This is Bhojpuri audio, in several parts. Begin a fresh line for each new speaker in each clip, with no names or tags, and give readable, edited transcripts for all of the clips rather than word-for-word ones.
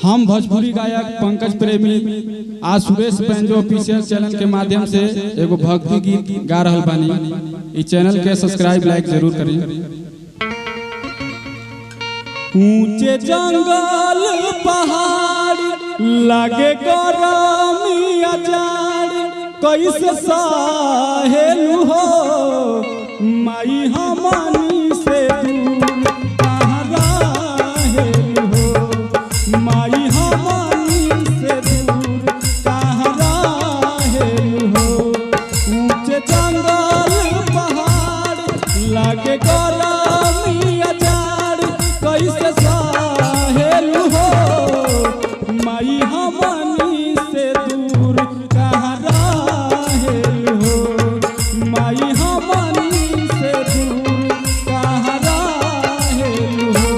हम भोजपुरी गायक पंकज प्रेमी आज सुरेश पेंजो ऑफिशियल चैनल के माध्यम से एगो भक्ति गीत गा रहल बानी। इस चैनल के सब्सक्राइब लाइक जरूर करी। ऊंचे जंगल पहाड़ लागे गरमी अजाड़ कैसे साहेलू हो माई हमनी से दूर कहाँ रहेलू हो माई हमनी से दूर कहाँ रहेलू हो। ऊंचे जंगल पहाड़ लागे गरमी अजाड़ कैसे साहेलू हो माई हमनी से दूर कहाँ रहेलू हो माई हमनी से दूर कहाँ रहेलू हो।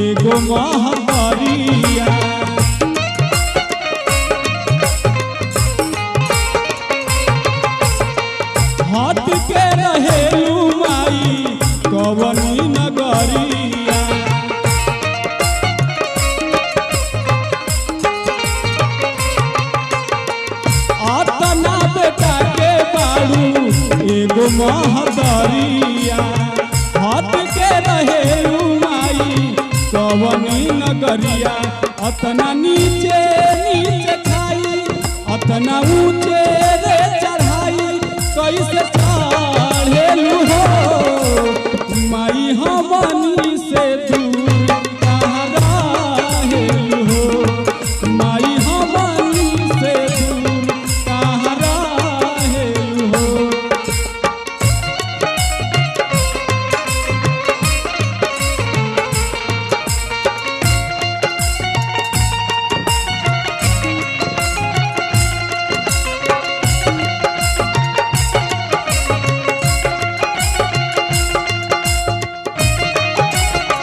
एगो महबरिया हाथ के रहेलू माई कवनी नगरिया। आतना बेटा के बाड़ू एगो महबरिया हाथ के रहेलू कवनी नगरिया। अतना नीचे नीचे खाई अतना ऊंचे रे चढ़ाई कैसे चढ़ेलू हो माई हमनी